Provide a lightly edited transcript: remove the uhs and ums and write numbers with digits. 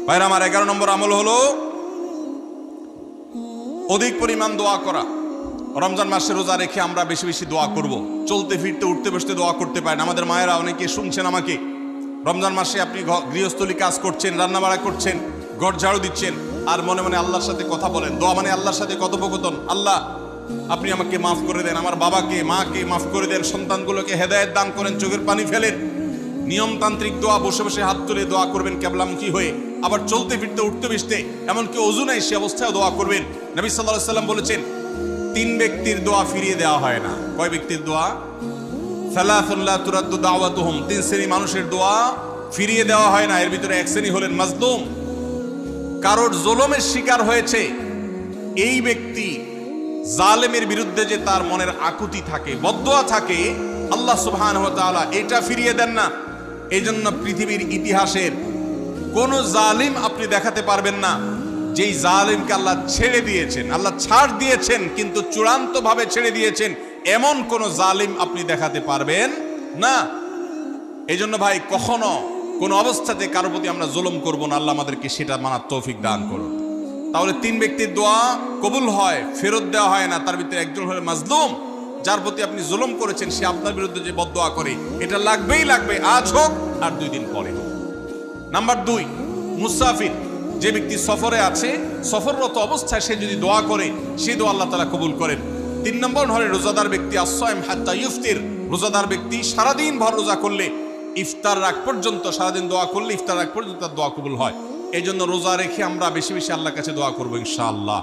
ভাইরা আমার, 11 নম্বর আমল হলো অধিক পরিমাণ দোয়া করা। রমজান মাসে রোজা রেখে আমরা বেশি বেশি দোয়া করব। চলতে ফিরতে উঠতে বসতে দোয়া করতে পারেন। আমাদের মায়েরা অনেকে শুনছেন আমাকে, রমজান মাসে আপনি গৃহস্থলী কাজ করছেন, রান্নাবাড়া করছেন, ঘর ঝাড়ু দিচ্ছেন, আর মনে মনে আল্লাহর সাথে কথা বলেন। দোয়া মানে আল্লাহর সাথে কথোপকথন। আল্লাহ, আপনি আমাকে মাফ করে দেন, আমার বাবাকে মাকে মাফ করে দেন, সন্তানগুলোকে হেদায়েত দান করেন, চোখের পানি ফেলেন। নিয়মতান্ত্রিক দোয়া, বসে বসে হাত তুলে দোয়া করবেন কেবলামুখী হয়ে। আবার চলতে ফিরতে উঠতে বসতে, এমনকি ওযু নাই সে অবস্থায় দোয়া করবেন। নবী সাল্লাল্লাহু আলাইহি ওয়াসাল্লাম বলেছেন, 3 ব্যক্তির দোয়া ফিরিয়ে দেওয়া হয় না। কয় ব্যক্তির দোয়া? সালাসুন লা তুরাদ্দু দাওয়াতুহুম, 3 শ্রেণী মানুষের দোয়া ফিরিয়ে দেওয়া হয় না। এর ভিতরে এক শ্রেণী হলেন মাজলুম, কারোর জুলুমের শিকার হয়েছে। এই ব্যক্তি জালেমের বিরুদ্ধে যে তার মনের আকুতি থাকে, বদদোয়া থাকে, আল্লাহ সুবহানাহু ওয়া তাআলা এটা ফিরিয়ে দেন না। এই জন্য পৃথিবীর ইতিহাসের কোন জালিম আপনি দেখাতে পারবেন না যেই জালিমকে আল্লাহ ছেড়ে দিয়েছেন, আল্লাহ ছাড় দিয়েছেন কিন্তু চূড়ান্ত ভাবে ছেড়ে দিয়েছেন, এমন কোন জালিম আপনি দেখাতে পারবেন না। এই জন্য ভাই, কখনো কোন অবস্থাতে কারো প্রতি আমরা জুলুম করব না। আল্লাহ আমাদেরকে সেটা মানার তৌফিক দান করুন। তাহলে 3 ব্যক্তির দোয়া কবুল হয়, ফেরত দেওয়া হয় না। তার ভিতরে একজন হলো মাজলুম, যার প্রতি আপনি জুলুম করেছেন, সে আপনার বিরুদ্ধে যে বদদোয়া করে, এটা লাগবেই লাগবে, আজ হোক আর 2 দিন পরে হোক। নাম্বার 2, মুসাফির, যে ব্যক্তি সফরে আছে, সফররত অবস্থায় সে যদি দোয়া করে, সে দোয়া আল্লাহ তাআলা কবুল করেন। 3 নম্বর হলো রোজাদার ব্যক্তি, আসসাইম হাত্তা ইফতির, রোজাদার ব্যক্তি সারাদিন ভর রোজা করলে ইফতার রাগ পর্যন্ত, সারাদিন দোয়া করলে ইফতার রাগ পর্যন্ত তার দোয়া কবুল হয়। এই জন্য রোজা রেখে আমরা বেশি বেশি আল্লাহর কাছে দোয়া করবো ইনশাআল্লাহ।